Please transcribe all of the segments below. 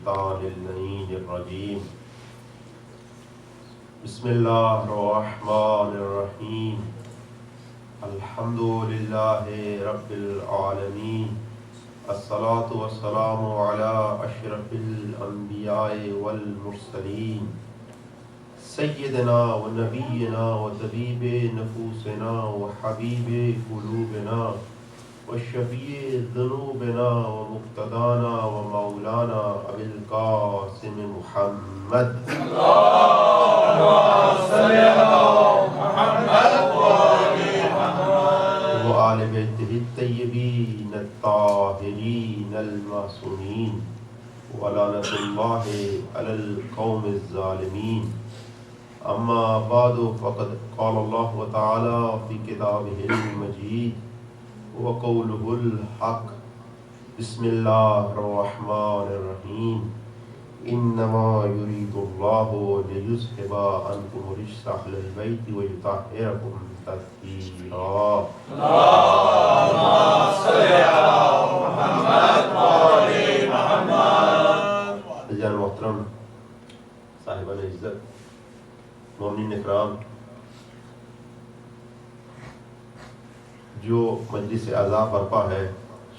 الشیطان اللعین الرجیم بسم اللہ الرحمن الرحیم الحمد للہ رب العالمین الصلاة والسلام علی اشرف الانبیاء والمرسلین سیدنا و نبینا و طبیب نفوسنا و حبیب قلوبنا و شفیع ذنوبنا و مقتدانا و مولانا ابی القاسم محمد و آل بیتہ الطیبین الطاہرین المعصومین ولعنۃ اللہ علی القوم الظالمین اما بعد فقد قال اللہ تعالی فی کتابہ المجید وقولہ الحق بسم اللہ الرحمن الرحیم انما یرید اللہ لیذھب عنکم الرجس اہل البیت ویطہرکم تطہیرا اللہم صل علی محمد و آل محمد۔ جان محترم صاحبان عزت، مومنین اکرام، جو مجلس اعزاء برپا ہے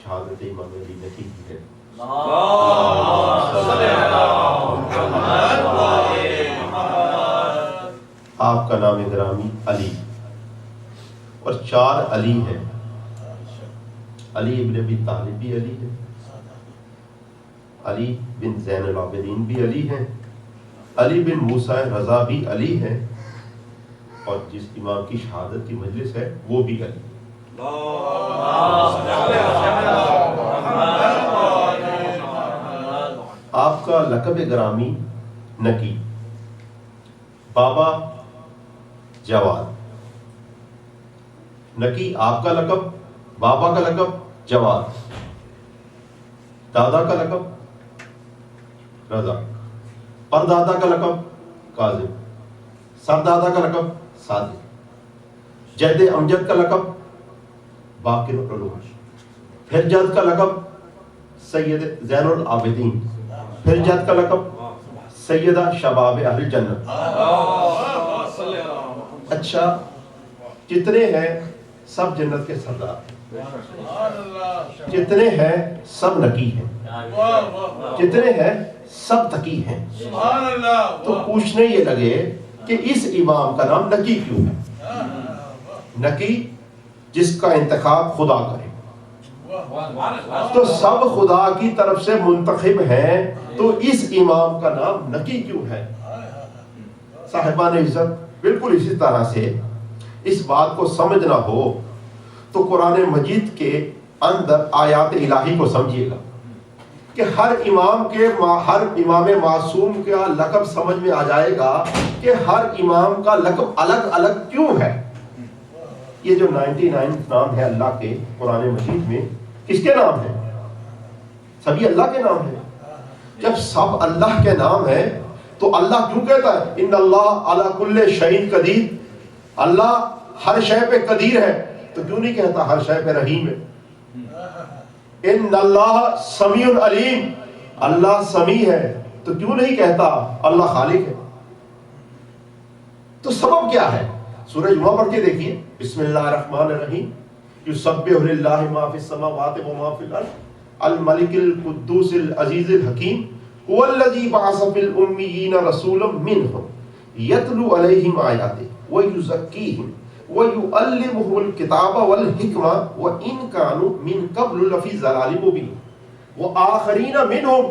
شہادت امام علی نقی کی ہے۔ آپ کا نام گرامی علی اور 4 علی ہیں۔ علی ابن ابی طالب بھی علی ہے، علی بن زین العابدین بھی علی ہیں، علی بن موسیٰ رضا بھی علی ہیں، اور جس امام کی شہادت کی مجلس ہے وہ بھی علی۔ آپ کا لقب گرامی نقی، بابا جواد۔ نقی آپ کا لقب، بابا کا لقب جواد، دادا کا لقب رضا، پردادا کا لقب کاظم، سردادا کا لقب صادق، جد امجد کا لقب باقر العلوم، پھر جد کا لقب سید زین العابدین، پھر جد کا لقب سیدہ شباب اہل جنت۔ اچھا، جتنے ہیں سب جنت کے سردار، جتنے ہیں سب نقی ہیں، جتنے ہیں سب تقی ہیں۔ تو پوچھنے یہ لگے کہ اس امام کا نام نقی کیوں ہے؟ نقی جس کا انتخاب خدا کرے، تو سب خدا کی طرف سے منتخب ہیں، تو اس امام کا نام نقی کیوں ہے؟ صاحبان عزت، بالکل اسی طرح سے اس بات کو سمجھنا ہو تو قرآن مجید کے اندر آیات الہی کو سمجھیے گا کہ ہر امام معصوم کا لقب سمجھ میں آ جائے گا کہ ہر امام کا لقب الگ الگ کیوں ہے۔ یہ جو 99 نام ہے اللہ کے قرآن مجید میں، کس کے نام ہیں؟ سبھی اللہ کے نام ہیں۔ جب سب اللہ کے نام ہیں تو اللہ کیوں کہتا ہے ان اللہ علی کل شیء قدیر؟ اللہ ہر شے پہ قدیر ہے، تو کیوں نہیں کہتا ہر شے پہ رحیم ہے؟ ان اللہ سمیع علیم، اللہ سمیع ہے، تو کیوں نہیں کہتا اللہ خالق ہے؟ تو سبب کیا ہے؟ سورہ جمعہ پڑھ کے دیکھیے، بسم اللہ الرحمن الرحیم، یسبح للہ ما فی السماوات و ما فی الارض الملک القدوس العزیز الحکیم هو الذی بعث فی الامیین رسولا منہم یتلو علیہم آیاتہ ویزکیہم وَيُعَلِّمُهُ الْكِتَابَ وَالْحِكْمَةَ وَإِنْ كَانُوا مِنْ قَبْلُ لَفِي ضَلَالٍ مُبِينٍ وَآخَرِينَ مِنْهُمْ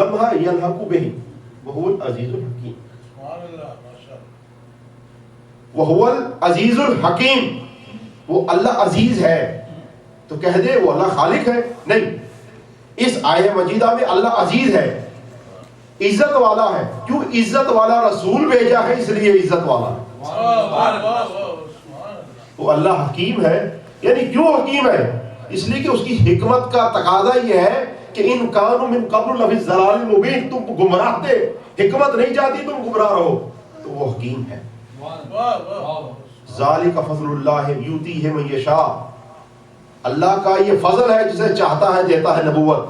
لَمَّا يَلْحَقُ بِهِمْ وَهُوَ الْعَزِيزُ الْحَكِيمُ۔ وَهُوَ الْعَزِيزُ الْحَكِيمُ، وہ اللہ عزیز ہے، تو کہہ دے وہ اللہ خالق ہے؟ نہیں، اس آیہ مجیدہ میں اللہ عزیز ہے، عزت والا ہے۔ کیوں عزت والا رسول بھیجا ہے؟ اس لیے عزت والا ہے۔ وہ اللہ حکیم ہے، یعنی کیوں حکیم ہے؟ اس لیے کہ اس کی حکمت کا تقاضا یہ ہے کہ ان کانوا من قبل لفی ضلال مبین، تم گمراہ تھے، حکمت نہیں چاہتی تم گمراہ رہو، تو وہ حکیم ہے۔ ذالک فضل اللہ یؤتیہ من یشاء، اللہ کا یہ فضل ہے، جسے چاہتا ہے دیتا ہے نبوت۔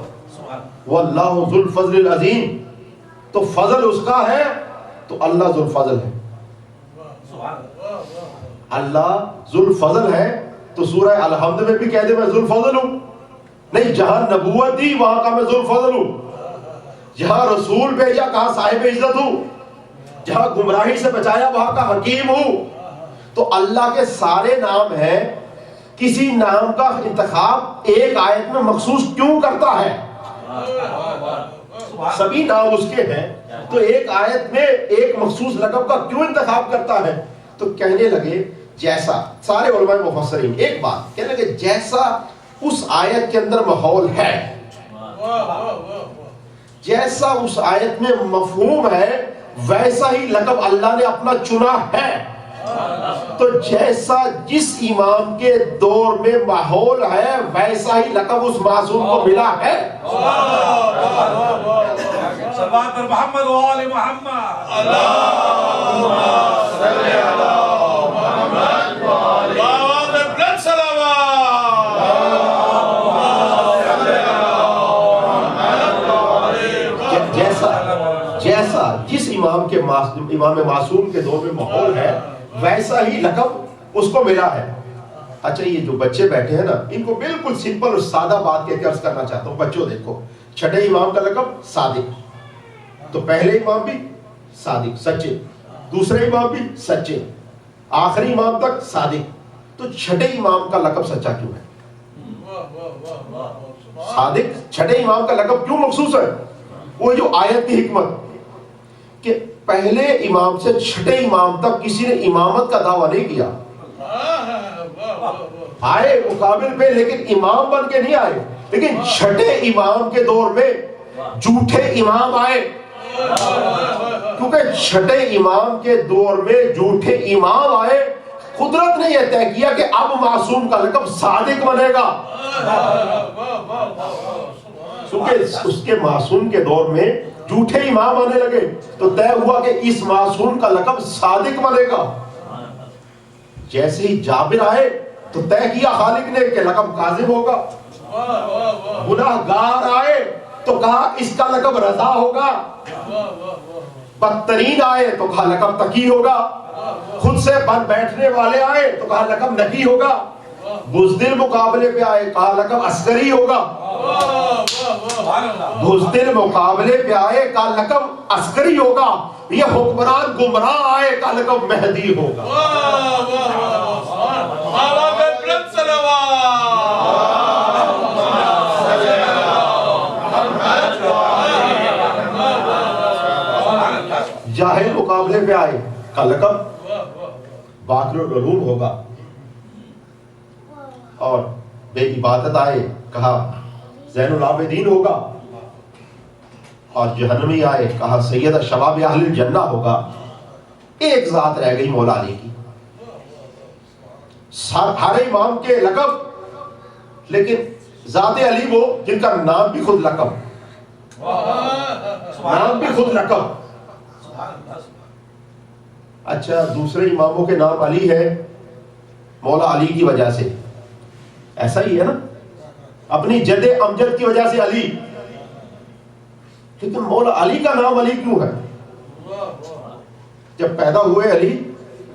واللہ ذو الفضل العظیم، تو فضل اس کا ہے تو اللہ ذو الفضل ہے. اللہ ذو الفضل ہے تو سورہ الحمد میں بھی کہہ دے میں ذو الفضل ہوں. نہیں، جہاں نبوت دی وہاں کا میں ذو الفضل ہوں. جہاں رسول بھیجا کہاں صاحب عزت ہوں. جہاں گمراہی سے بچایا وہاں کا حکیم ہوں. تو اللہ کے سارے نام ہیں، کسی نام کا انتخاب ایک آیت میں مخصوص کیوں کرتا ہے؟ سبھی نام اس کے ہیں تو ایک آیت میں ایک مخصوص لقب کا کیوں انتخاب کرتا ہے؟ تو کہنے لگے جیسا سارے علماء مفسرین ایک بات کہنے لگے، جیسا اس آیت کے اندر ماحول ہے، جیسا اس آیت میں مفہوم ہے، ویسا ہی لقب اللہ نے اپنا چنا ہے. تو جیسا جس امام کے دور میں ماحول ہے ویسا ہی لقب اس معصوم کو ملا ہے. صلوات محمد و آل محمد. اللہم صلی علی محمد و آل محمد. جیسا جس امام معصوم کے دور میں ماحول ہے ویسا ہی لقب اس کو ملا ہے. اچھا، یہ جو بچے بیٹھے ہیں نا، ان کو بالکل سمپل اور سادہ بات کہہ کے عرض کرنا چاہتا ہوں. بچوں دیکھو، چھٹے امام کا لقب صادق، تو پہلے امام بھی صادق سچے، دوسرے امام بھی سچے، آخری امام تک صادق. تو چھٹے امام کا لقب سچا کیوں ہے؟ صادق چھٹے امام کا لقب کیوں مخصوص ہے؟ وہ جو آیت کی حکمت کہ پہلے امام سے چھٹے امام تک کسی نے امامت کا دعویٰ نہیں کیا. آئے مقابل پہ لیکن امام بن کے نہیں آئے، لیکن چھٹے امام کے دور میں جھوٹے امام آئے. کیونکہ چھٹے امام کے دور میں جھوٹے امام آئے، قدرت نے یہ طے کیا کہ اب معصوم کا لقب صادق بنے گا. کیونکہ اس کے معصوم کے دور میں جھوٹے امام آنے لگے تو طے ہوا کہ اس معصوم کا لقب صادق بنے گا. جیسے ہی جابر آئے تو طے کیا خالق نے کہ لقب کاذب ہوگا. گناہگار آئے تو کہا اس کا لقب رضا ہوگا. بدترین آئے تو کہا لقب تقی ہوگا. خود سے بن بیٹھنے والے آئے تو کہا لقب نقی ہوگا. بزدل مقابلے پہ آئے کہا لقب عسکری ہوگا. بزدل مقابلے پہ آئے کہا لقب عسکری ہوگا. یہ حکمران گمراہ آئے کہا لقب مہدی ہوگا. جاہل مقابلے پہ آئے کہا لقب باقر العلوم ہوگا. اور بے عبادت آئے کہا زین العابدین ہوگا. اور جہنمی آئے کہا سید شباب اہل الجنہ ہوگا. ایک ذات رہ گئی مولا علی کی. ہر امام کے لقب، لیکن ذات علی وہ جن کا نام بھی خود لقب، نام بھی خود لقب. اچھا، دوسرے اماموں کے نام علی ہے مولا علی کی وجہ سے، ایسا ہی ہے نا، اپنی جد امجد کی وجہ سے علی. لیکن مولا علی کا نام علی کیوں ہے؟ جب پیدا ہوئے علی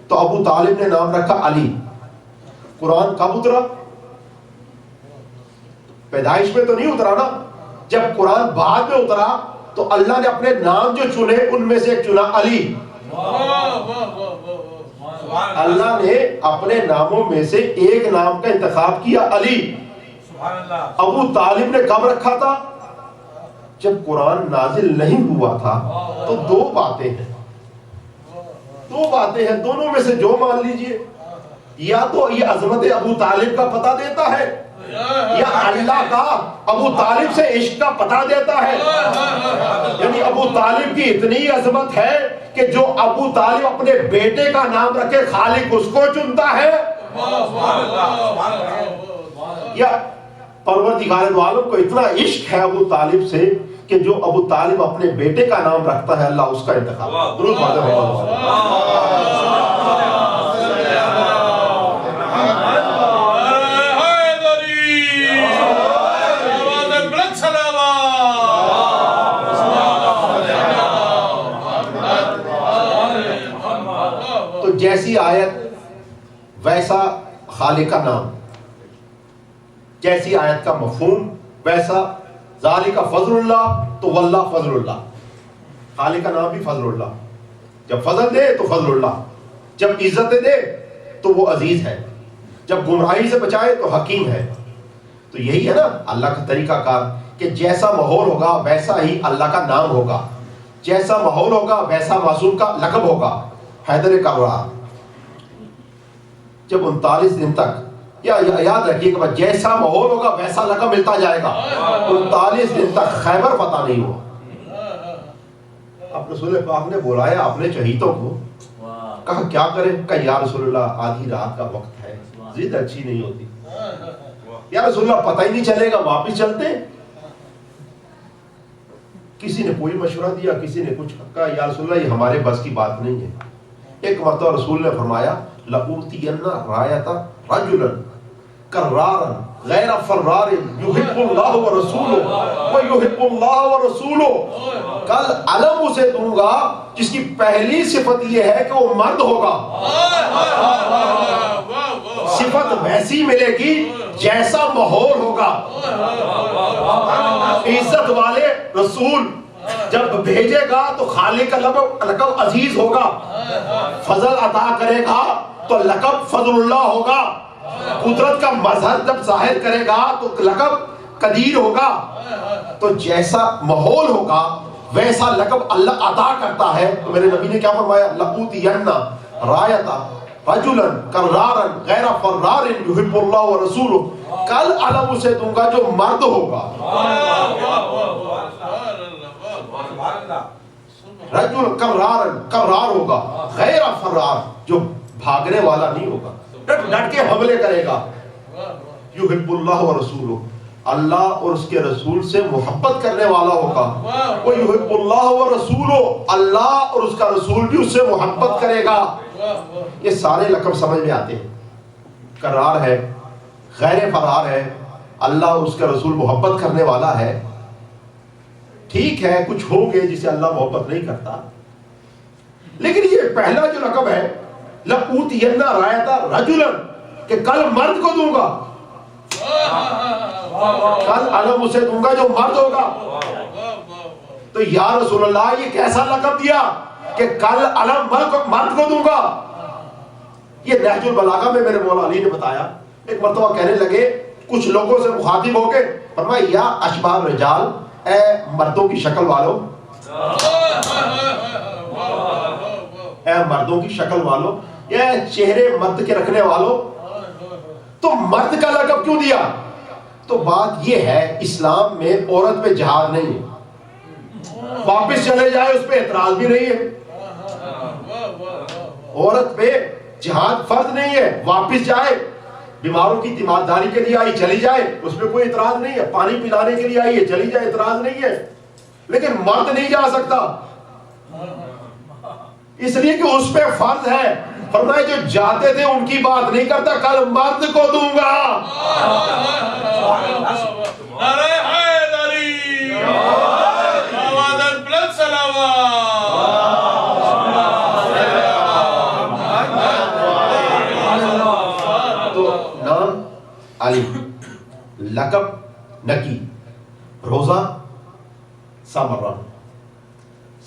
تو ابو طالب نے نام رکھا علی. قرآن کب اترا؟ پیدائش میں تو نہیں اترا نا. جب قرآن بعد میں اترا تو اللہ نے اپنے نام جو چنے ان میں سے ایک چنا علی. اللہ نے اپنے ناموں میں سے ایک نام کا انتخاب کیا علی. ابو طالب نے کب رکھا تھا؟ جب قرآن نازل نہیں ہوا تھا. تو دو باتیں ہیں، دونوں میں سے جو مان لیجئے، یا تو یہ عظمت ابو طالب کا پتہ دیتا ہے یا اللہ کا ابو طالب سے عشق کا پتہ دیتا ہے. یعنی ابو طالب کی اتنی عظمت ہے کہ جو ابو طالب اپنے بیٹے کا نام رکھے خالق اس کو چنتا ہے. یا پروردگار عالم کو اتنا عشق ہے ابو طالب سے کہ جو ابو طالب اپنے بیٹے کا نام رکھتا ہے اللہ اس کا انتخاب. درود پڑھتے ہیں. جیسی آیت ویسا خالق کا نام، جیسی آیت کا مفہوم ویسا ذالک فضل اللہ تو واللہ فضل اللہ، خالق کا نام بھی فضل اللہ، جب فضل دے تو فضل اللہ، جب عزت دے تو وہ عزیز ہے، جب گمراہی سے بچائے تو حکیم ہے۔ تو یہی ہے نا اللہ کا طریقہ کار کہ جیسا ماحول ہوگا ویسا ہی اللہ کا نام ہوگا، جیسا ماحول ہوگا ویسا معصوم کا لقب ہوگا۔ حیدر کرار جب 39 دن تک یاد رکھیے کہ جیسا ماحول ہوگا ویسا لقب ملتا جائے گا۔ 39 دن تک خیبر فتح نہیں ہوا۔ اب رسول پاک نے بلایا اپنے چہیتوں کو، کہا کیا کریں؟ کہ یا رسول اللہ آدھی رات کا وقت ہے، ضد اچھی نہیں ہوتی، یا رسول اللہ پتہ ہی نہیں چلے گا، واپس چلتے۔ کسی نے کوئی مشورہ دیا، کسی نے کچھ کہا یا رسول اللہ یہ ہمارے بس کی بات نہیں ہے۔ ایک مرتبہ رسول نے فرمایا لَأُوتِيَنَّ رَایَةَ رَجُلًا كَرَّارًا غَيْرَ فَرَّارٍ يُحِبُّ اللَّهُ وَرَسُولُهُ وَيُحِبُّ اللَّهُ وَرَسُولُهُ، کل علم اسے دوں گا جس کی پہلی صفت یہ ہے کہ وہ مرد ہوگا۔ صفت ویسی ملے گی جیسا ماحول ہوگا۔ عزت والے رسول جب بھیجے گا تو خالق کا لقب عزیز ہوگا، فضل عطا کرے گا تو لقب فضل اللہ ہوگا، قدرت کا مظہر جب ظاہر کرے گا تو لقب قدیر ہوگا۔ تو جیسا ماحول ہوگا ویسا لقب اللہ عطا کرتا ہے۔ تو میرے نبی نے کیا فرمایا؟ لَأُوتِيَنَّ رَایَةَ رَجُلًا كَرَّارًا غَيْرَ فَرَّارٍ يُحِبُّ اللَّهُ وَرَسُولُهُ، کل علم اسے دوں گا جو مرد ہوگا۔ رجل کرار ہوگا، غیر فرار جو بھاگنے والا نہیں ہوگا، ڈٹ کے حملے کرے گا۔ یحب اللہ ورسولہ، اللہ اور اس کے رسول سے محبت کرنے والا ہوگا۔ وہ یحب اللہ ورسولہ، اللہ اور اس کا رسول بھی اس سے محبت کرے گا۔ یہ سارے لقب سمجھ میں آتے ہیں۔ کرار ہے، غیر فرار ہے، اللہ اور اس کا رسول محبت کرنے والا ہے۔ ٹھیک ہے کچھ ہوں گے جسے اللہ محبت نہیں کرتا، لیکن یہ پہلا جو لقب ہے لَأُوتِيَنَّ رَایَةَ رَجُلًا کہ کل مرد کو دوں گا، کل علم اسے دوں گا جو مرد ہوگا۔ تو یا رسول اللہ یہ کیسا لقب دیا کہ کل علم مرد کو دوں گا؟ یہ نہج البلاغہ میں میرے مولا علی نے بتایا۔ ایک مرتبہ کہنے لگے کچھ لوگوں سے مخاطب ہو کے، فرمایا یا اشباح الرجال، اے مردوں کی شکل والو، اے مردوں کی شکل والو، یا چہرے مرد کے رکھنے والو، تو مرد کا لقب کیوں دیا؟ تو بات یہ ہے اسلام میں عورت پہ جہاد نہیں ہے، واپس چلے جائے اس پہ اعتراض بھی نہیں ہے۔ عورت پہ جہاد فرض نہیں ہے، واپس جائے، بیماروں کی تیمارداری کے لیے آئی چلی جائے، اس میں کوئی اعتراض نہیں ہے، پانی پلانے کے لیے آئی ہے چلی جائے، اعتراض نہیں ہے۔ لیکن مرد نہیں جا سکتا، اس لیے کہ اس پہ فرض ہے۔ فرمایا جو جاتے تھے ان کی بات نہیں کرتا، کل مرد کو دوں گا۔ نعرہ حیدری، آواز بلند صلوات۔ تو نام علی، لقب نکی، روزہ سامرہ،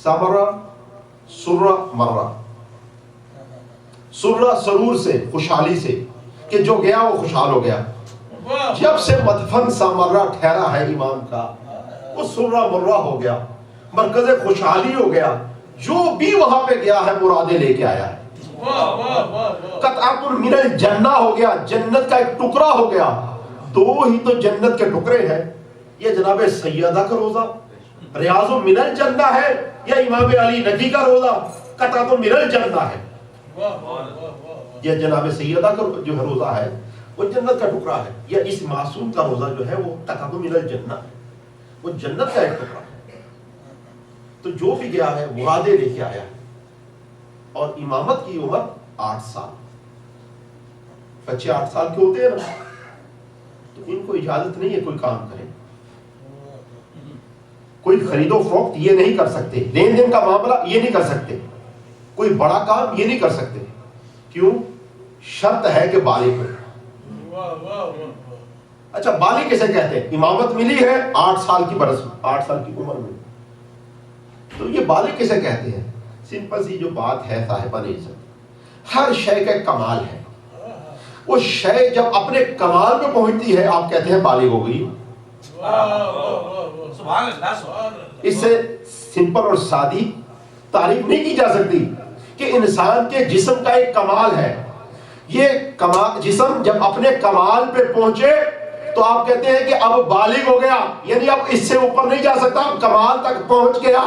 سامرہ سرہ مرہ، سرہ سرور سے، خوشحالی سے، کہ جو گیا وہ خوشحال ہو گیا۔ جب سے مدفن سامرہ ٹھہرا ہے امام کا، وہ سرہ مرہ ہو گیا، مرکز خوشحالی ہو گیا، جو بھی وہاں پہ گیا ہے مرادیں لے کے آیا ہے۔ قطعۃ من الجنہ ہو گیا، جنت کا ایک ٹکڑا ہو گیا۔ دو ہی تو جنت کے ٹکڑے ہیں، یہ جناب سیدہ کا روزہ ریاض من الجنہ ہے، یا امام علی نبی کا روزہ قطعۃ من الجنہ ہے۔ یہ جناب سیدہ کا جو ہے روزہ ہے وہ جنت کا ٹکڑا ہے، یا اس معصوم کا روزہ جو ہے وہ قطعۃ من الجنہ، وہ جنت کا ایک ٹکڑا ہے۔ تو جو بھی گیا ہے مرادیں لے کے آیا ہے۔ اور امامت کی عمر 8 سال، بچے 8 سال کے ہوتے ہیں نا، تو ان کو اجازت نہیں ہے کوئی کام کرے، کوئی خرید و فروخت یہ نہیں کر سکتے، لین دین کا معاملہ یہ نہیں کر سکتے، کوئی بڑا کام یہ نہیں کر سکتے، کیوں؟ شرط ہے کہ بالغ ہو. اچھا بالغ کیسے کہتے ہیں؟ امامت ملی ہے 8 سال کی برس 8 سال کی عمر میں، تو یہ بالغ کیسے کہتے ہیں؟ سمپل سی جو بات ہے صاحبان عزت، ہر شے کا کمال ہے. وہ شے جب اپنے کمال پہ پہنچتی ہے آپ کہتے ہیں بالغ ہو گئی. اس سے سمپل اور سادی تعریف نہیں کی جا سکتی کہ انسان کے جسم کا ایک کمال ہے. یہ کمال جسم جب اپنے کمال پہ پہنچے تو آپ کہتے ہیں کہ اب بالغ ہو گیا، یعنی اب اس سے اوپر نہیں جا سکتا، اب کمال تک پہنچ گیا.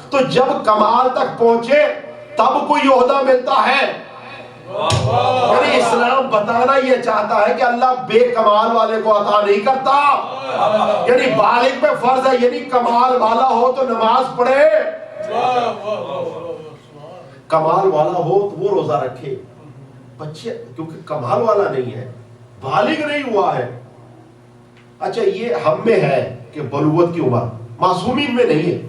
تو جب کمال تک پہنچے تب کوئی عہدہ ملتا ہے. یعنی اسلام بتانا یہ چاہتا ہے کہ اللہ بے کمال والے کو عطا نہیں کرتا. یعنی بالغ پہ فرض ہے، یعنی کمال والا ہو تو نماز پڑھے، کمال والا ہو تو وہ روزہ رکھے. بچے کیونکہ کمال والا نہیں ہے، بالغ نہیں ہوا ہے. اچھا یہ ہم میں ہے کہ بلوغت کی عمر، معصومین میں نہیں ہے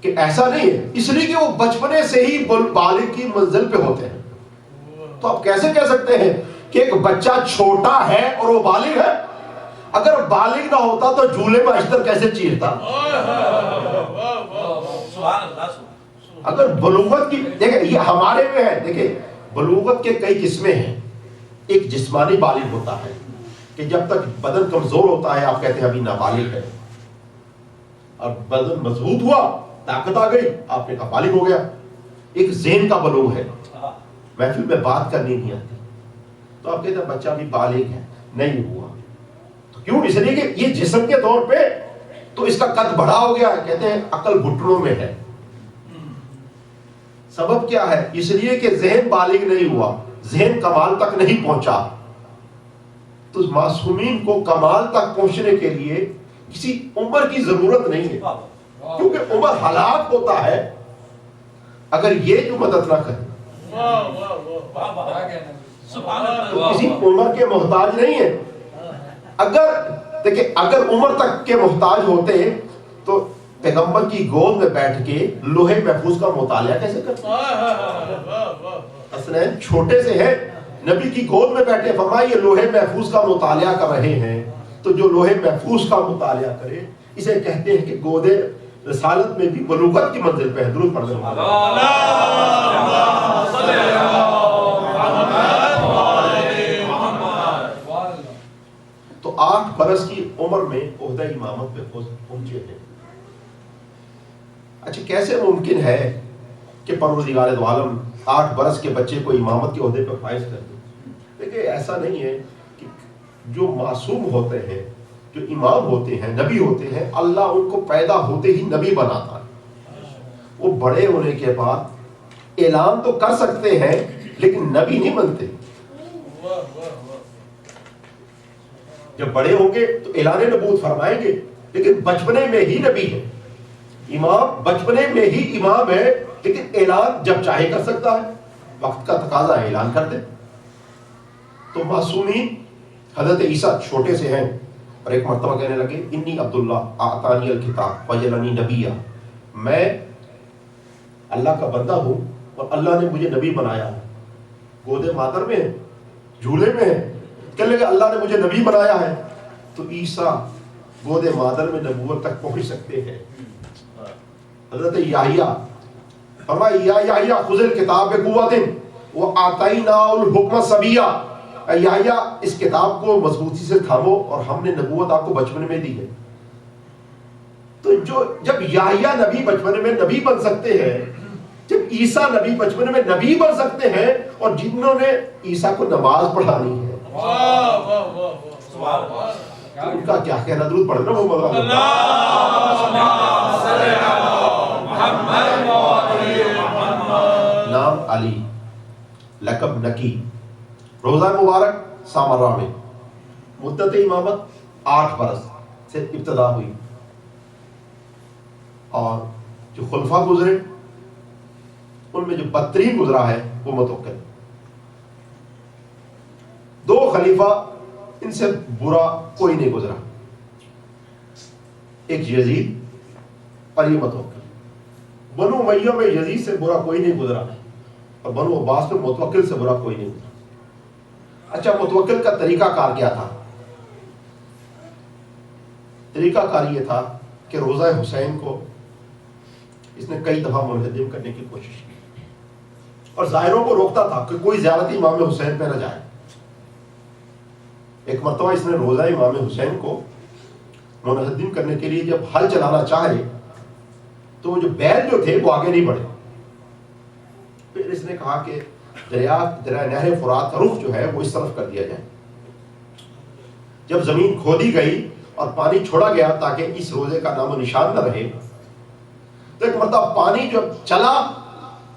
کہ ایسا نہیں ہے، اس لیے کہ وہ بچپنے سے ہی بالغ کی منزل پہ ہوتے ہیں. تو آپ کیسے کہہ سکتے ہیں کہ ایک بچہ چھوٹا ہے اور وہ بالغ ہے؟ اگر بالغ نہ ہوتا تو جھولے میں اشتر کیسے چیرتا؟ اگر بلوغت کی دیکھیں یہ ہمارے میں ہے، دیکھیں بلوغت کے کئی قسمیں ہیں. ایک جسمانی بالغ ہوتا ہے کہ جب تک بدن کمزور ہوتا ہے آپ کہتے ہیں ابھی نابالغ ہے، اور بدن مضبوط ہوا، طاقت آ گئی، آپ نے کہا بالغ ہو گیا. ایک ذہن کا بلوغ ہے، محفل میں بات کرنی نہیں آتی تو آپ کہتے ہیں بچہ بھی بالغ ہے، نہیں ہوا. تو کیوں؟ اس لیے کہ یہ جسم کے طور پہ تو اس کا قد بڑا ہو گیا ہے، کہتے ہیں عقل گھٹنوں میں ہے. سبب کیا ہے؟ اس لیے کہ ذہن بالغ نہیں ہوا، ذہن کمال تک نہیں پہنچا. تو معصومین کو کمال تک پہنچنے کے لیے کسی عمر کی ضرورت نہیں ہے، کیونکہ عمر ہلاک ہوتا ہے اگر یہ جو مدد نہ کرے. تو کسی عمر کے محتاج نہیں ہے. اگر دیکھیں اگر عمر تک کے محتاج ہوتے تو پیغمبر کی گود میں بیٹھ کے لوہے محفوظ کا مطالعہ کیسے کرتے؟ حسنین چھوٹے سے ہیں، نبی کی گود میں بیٹھے، فرمایا یہ لوہے محفوظ کا مطالعہ کر رہے ہیں. تو جو لوہے محفوظ کا مطالعہ کرے اسے کہتے ہیں کہ گود رسالت میں بھی بلوغت کی منزل پہ ہے. درود پڑھ لیں. تو 8 برس کی عمر میں عہدہ امامت پہ پہنچے ہیں. اچھا کیسے ممکن ہے کہ پروردگار دو عالم 8 برس کے بچے کو امامت کے عہدے پہ فائز کر دے؟ دیکھیں ایسا نہیں ہے کہ جو معصوم ہوتے ہیں، جو امام ہوتے ہیں، نبی ہوتے ہیں، اللہ ان کو پیدا ہوتے ہی نبی بناتا ہے. وہ بڑے ہونے کے بعد اعلان تو کر سکتے ہیں لیکن نبی نہیں بنتے. جب بڑے ہوں گے تو اعلان نبوت فرمائیں گے، لیکن بچپنے میں ہی نبی ہے. امام بچپنے میں ہی امام ہے، لیکن اعلان جب چاہے کر سکتا ہے، وقت کا تقاضا ہے اعلان کر دے. تو معصومین حضرت عیسیٰ چھوٹے سے ہیں اور ایک مرتبہ کہنے لگے انی عبداللہ اعطانی الکتاب وجعلنی نبیا، میں اللہ کا بندہ ہوں اور اللہ نے مجھے نبی بنایا ہے. گودے مادر میں ہے، جھولے میں ہے، کہنے لگے اللہ نے مجھے نبی بنایا ہے. تو عیسیٰ گودے مادر میں نبوت تک پہنچ سکتے ہیں. حضرت یحییٰ فرمایا یا یحییٰ خذ الکتاب بقوۃ وآتیناہ الحکم صبیا، یحییٰ اس کتاب کو مضبوطی سے تھامو اور ہم نے نبوت آپ کو بچپن میں دی ہے. تو جب یحییٰ نبی بچپن میں نبی بن سکتے ہیں، جب عیسیٰ نبی بچپن میں نبی بن سکتے ہیں، اور جنہوں نے عیسیٰ کو نماز پڑھانی ہے، تو ان کا کیا کہنا؟ درود پڑھنا محمد نام علی، لقب نکی، روزہ مبارک سامرہ میں. مدت امامت 8 برس سے ابتدا ہوئی، اور جو خلفاء گزرے ان میں جو بدترین گزرا ہے وہ متوکل. 2 خلیفہ ان سے برا کوئی نہیں گزرا، ایک یزید اور یہ متوکل. بنو امیہ میں یزید سے برا کوئی نہیں گزرا اور بنو عباس میں متوکل سے برا کوئی نہیں تھا۔ اچھا، متوکل کا طریقہ کار کیا تھا؟ طریقہ کار یہ تھا کہ روزہ حسین کو اس نے کئی دفعہ منہدم کرنے کی کوشش کی اور ظاہروں کو روکتا تھا کہ کوئی زیارت امام حسین پہ نہ جائے۔ ایک مرتبہ اس نے روزہ امام حسین کو منہدم کرنے کے لیے جب ہل چلانا چاہے تو وہ جو بیل جو تھے وہ آگے نہیں بڑھے۔ پھر اس نے کہا کہ دریا نہر فرات کا رخ جو ہے وہ اس طرف کر دیا جائے۔ جب زمین کھودی گئی اور پانی چھوڑا گیا تاکہ اس روزے کا نام و نشان نہ رہے، تو ایک مرتبہ پانی جب چلا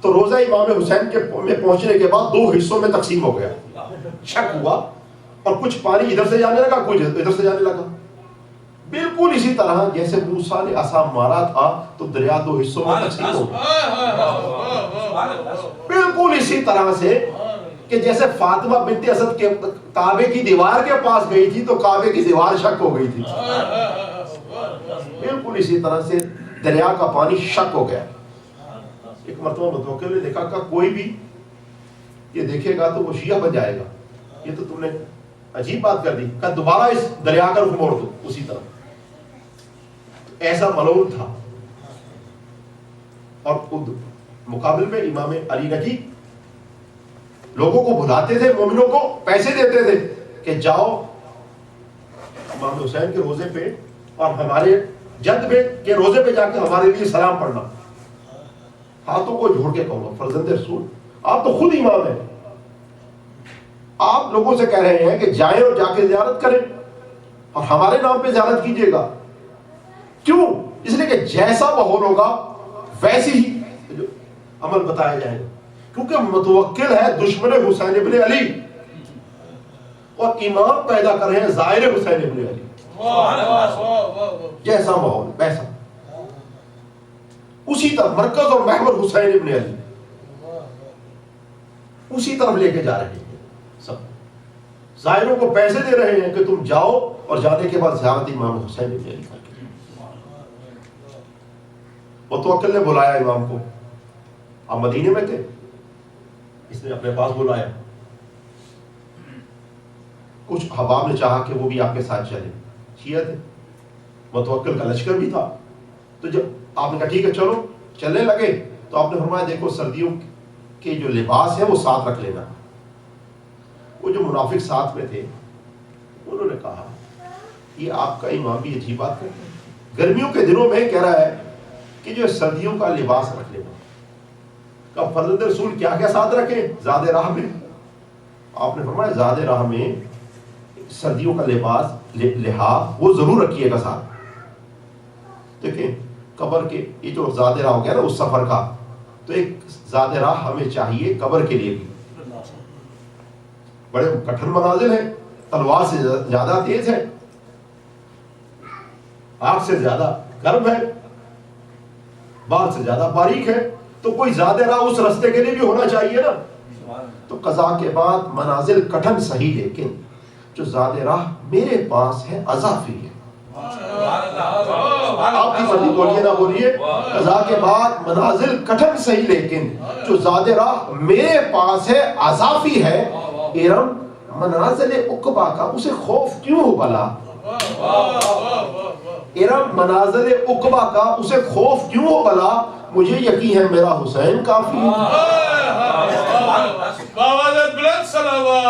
تو روزہ امام حسین میں پہنچنے کے بعد دو حصوں میں تقسیم ہو گیا۔ شک ہوا اور کچھ پانی ادھر سے جانے لگا، کچھ ادھر سے جانے لگا، بالکل اسی طرح جیسے موسیٰ نے عصا مارا تھا تو دریا دو حصوں میں تقسیم ہو گیا، بالکل اسی طرح سے کہ جیسے فاطمہ بنت اسد کے کعبے کی دیوار کے پاس گئی تھی تو کعبے کی دیوار شک ہو گئی تھی، بالکل اسی طرح سے دریا کا پانی شک ہو گیا۔ ایک مرتبہ متوکل نے دیکھا کہ کوئی بھی یہ دیکھے گا تو وہ شیعہ بن جائے گا، یہ تو تم نے عجیب بات کر دی، کہ دوبارہ اس دریا کا رخ موڑ دو اسی طرح۔ ایسا ملعون تھا۔ اور خود مقابل میں امام علی نجی لوگوں کو بلاتے تھے، مومنوں کو پیسے دیتے تھے کہ جاؤ امام حسین کے روزے پہ اور ہمارے جد پہ کے روزے پہ جا کے ہمارے لیے سلام پڑھنا۔ ہاتھوں کو جوڑ کے کہوں گا، فرزند رسول آپ تو خود امام ہیں، آپ لوگوں سے کہہ رہے ہیں کہ جائیں اور جا کے زیارت کریں اور ہمارے نام پہ زیارت کیجیے گا، کیوں؟ اس لیے کہ جیسا ماحول ہوگا ویسی ہی عمل بتایا جائے گا، کیونکہ متوکل ہے دشمن حسین ابن علی اور امام پیدا کر رہے ہیں زائر حسین ابن علی۔ جیسا ماحول ویسا، اسی طرح مرکز اور محور حسین ابن علی اسی طرف لے کے جا رہے ہیں۔ سب زائروں کو پیسے دے رہے ہیں کہ تم جاؤ اور جانے کے بعد زیارت امام حسین ابن علی کر کے۔ متوکل نے بلایا امام کو، آپ مدینے میں تھے، اس نے اپنے پاس بلایا، کچھ احباب نے چاہا کہ وہ بھی آپ کے ساتھ چلے، شیعہ تھے، متوکل کا لشکر بھی تھا، تو جب آپ نے کہا ٹھیک ہے چلو، چلنے لگے تو آپ نے فرمایا دیکھو سردیوں کے جو لباس ہے وہ ساتھ رکھ لینا۔ وہ جو منافق ساتھ میں تھے انہوں نے کہا یہ آپ کا امام بھی عجیب بات کرتا ہے، گرمیوں کے دنوں میں کہہ رہا ہے کہ جو سردیوں کا لباس رکھ لینا۔ کہ فرزند رسول کیا کیا ساتھ رکھیں؟ زاد راہ میں، آپ نے فرمایا زاد راہ میں سردیوں کا لباس لحاف وہ ضرور رکھیے گا ساتھ۔ دیکھیں قبر کے یہ جو زاد راہ ہو گیا نا اس سفر کا، تو ایک زاد راہ ہمیں چاہیے قبر کے لیے بھی۔ بڑے کٹھن منازل ہیں، تلوار سے زیادہ تیز ہے، آگ سے زیادہ گرم ہے، بال سے زیادہ باریک ہے، تو کوئی زیادہ راہ اس رستے کے لیے بھی ہونا چاہیے نا۔ تو قضا کے بعد منازل کٹھن صحیح، لیکن جو زیادہ راہ میرے پاس ہے اضافی ہے۔ آپ کی مرضی بولیے نہ بولیے، قضا کے بعد منازل کٹھن صحیح لیکن جو زیادہ راہ میرے پاس ہے اضافی ہے۔ ارم منازل عقبہ کا اسے خوف کیوں ہو بلا، ارم منازل عقبہ کا اسے خوف کیوں ہو بلا، مجھے یقین ہے میرا حسین کافی ہے۔ باوجود بلند صلوات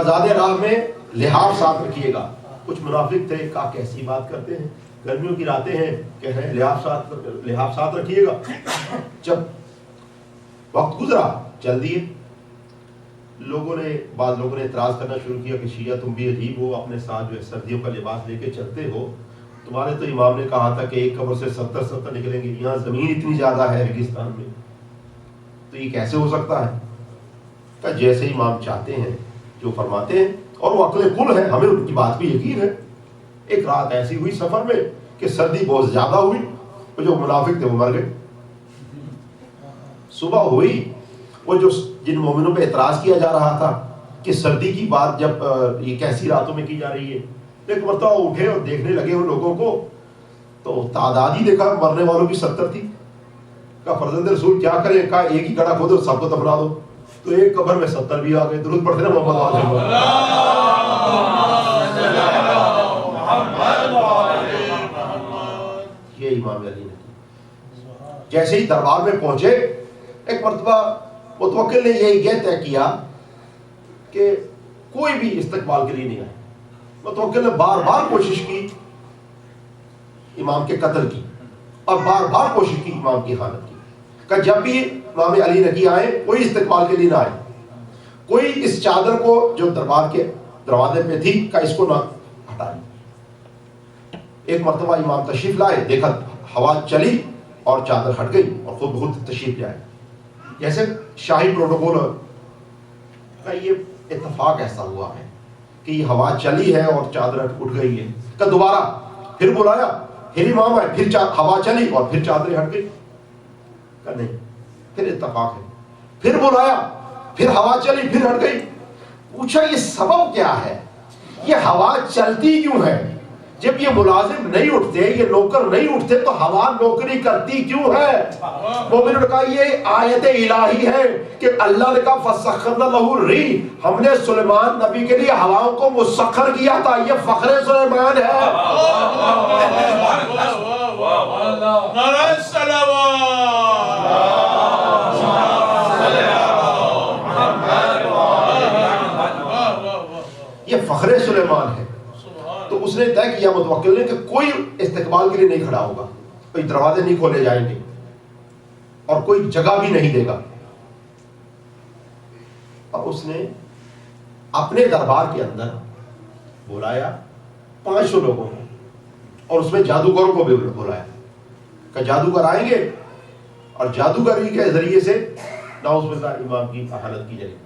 زیادہ راہ میں لحاف ساتھ رکھیے گا۔ کچھ منافق تھے، کہا کیسی بات کرتے ہیں، گرمیوں کی راتیں ہیں، کہہ رہے ہیں لحاف ساتھ رکھیے گا۔ جب وقت گزرا چل دیے، بعض لوگوں نے اعتراض کرنا شروع کیا کہ شیعہ تم بھی عجیب ہو، اپنے ساتھ جو ہے سردیوں کا لباس لے کے چلتے ہو، تمہارے تو امام نے کہا تھا کہ ایک قبر سے 70 نکلیں گے، یہاں زمین اتنی زیادہ ہے ریگستان میں، تو یہ کیسے ہو سکتا ہے؟ کہ جیسے امام چاہتے ہیں جو فرماتے ہیں، اور وہ عقل کل ہے، ہمیں ان کی بات بھی یقین ہے۔ ایک رات ایسی ہوئی سفر میں کہ سردی بہت زیادہ ہوئی، وہ جو منافق تھے وہ مر گئے۔ صبح ہوئی، وہ جو جن مومنوں پہ اعتراض کیا جا رہا تھا کہ سردی کی بات جب یہ کیسی راتوں میں کی جا رہی ہے، ایک مرتبہ اٹھے اور دیکھنے لگے ان لوگوں کو، تو تعداد ہی دیکھا مرنے والوں کی 70 تھی. کہا فرزند رسول کیا کریں؟ کہا ایک ہی گڑھا کھودو سب کو دفنا دو. تو ایک قبر میں 70 بھی آ گئے. درود پڑھتے نا محمد یہ امام علی نے. جیسے ہی دربار میں پہنچے ایک مرتبہ متوکل نے یہ طے کیا کہ کوئی بھی استقبال کے لیے نہیں آئے. متوکل نے بار بار کوشش کی امام کے قتل کی اور بار بار کوشش کی امام کی حالت کی. کہ جب بھی امام علی نقی آئے کوئی استقبال کے لیے نہ آئے, کوئی اس چادر کو جو دربار کے دروازے پہ تھی کہ اس کو نہ ہٹائے. ایک مرتبہ امام تشریف لائے, دیکھا ہوا چلی اور چادر ہٹ گئی اور خود بخود تشریف لے آئے. جیسے شاہی پروٹوکول کا یہ اتفاق ایسا ہوا ہے کہ یہ ہوا چلی ہے اور چادر اٹھ گئی ہے. کہ دوبارہ پھر بلایا, پھر امام آئے, پھر ہوا چلی اور پھر چادریں ہٹ گئی. کہ نہیں, پھر اتفاق ہے. پھر بلایا, پھر ہوا چلی, پھر ہٹ گئی. پوچھا یہ سبب کیا ہے, یہ ہوا چلتی کیوں ہے؟ جب یہ ملازم نہیں اٹھتے, یہ نوکر نہیں اٹھتے تو ہوا نوکری کرتی کیوں ہے؟ مومنوں نے کہا یہ آیت الہی ہے کہ اللہ نے کہا فَسَخَّرْنَا لَهُ الرِّيحَ, ہم نے سلیمان نبی کے لیے ہواؤں کو مسخر کیا تھا. یہ فخر سلیمان ہے. نعرہ یہ فخر سلیمان ہے. تو اس نے طے کیا متوکل نے کہ کوئی استقبال کے لیے نہیں کھڑا ہوگا, کوئی دروازے نہیں کھولے جائیں گے اور کوئی جگہ بھی نہیں دے گا. اور اس نے اپنے دربار کے اندر بلایا 500 لوگوں کو اور اس میں جادوگروں کو بھی بلایا کہ جادوگر آئیں گے اور جادوگری کے ذریعے سے نعوذ باللہ امام کی حالت کی جائے گی.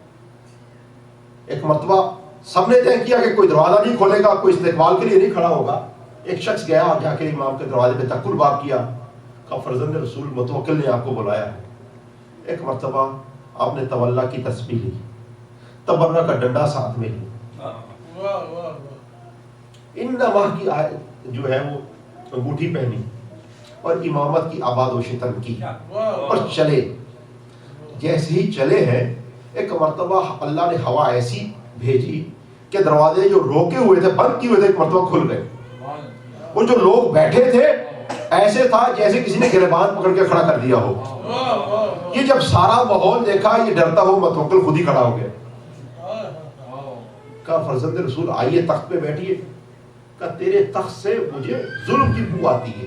ایک مرتبہ سب نے طے کیا کہ کوئی دروازہ نہیں کھولے گا, کوئی استقبال کے لیے نہیں کھڑا ہوگا. ایک شخص گیا اور جا کے امام کے دروازے پہ تکل باب کیا. کہا فرزند رسول متوکل نے آپ کو بلایا ہے. ایک مرتبہ آپ نے تولا کی تسبیح لی, تبرہ کا ڈنڈا ساتھ میں لی, انما کی جو ہے وہ انگوٹھی پہنی اور امامت کی آباد و شتن کی اور چلے. جیسے ہی چلے ہیں ایک مرتبہ اللہ نے ہوا ایسی بھیجی کہ دروازے جو روکے ہوئے تھے, بند کیے ہوئے تھے, ایک مرتبہ کھل گئے. وہ جو لوگ بیٹھے تھے ایسے تھا جیسے کسی نے گریبان پکڑ کے کھڑا کر دیا ہو. یہ جب سارا ماحول دیکھا یہ ڈرتا ہو متوکل خود ہی کھڑا ہو گیا. کہا فرزند رسول آئیے تخت پہ بیٹھیے. کہا تیرے تخت سے مجھے ظلم کی بو آتی ہے,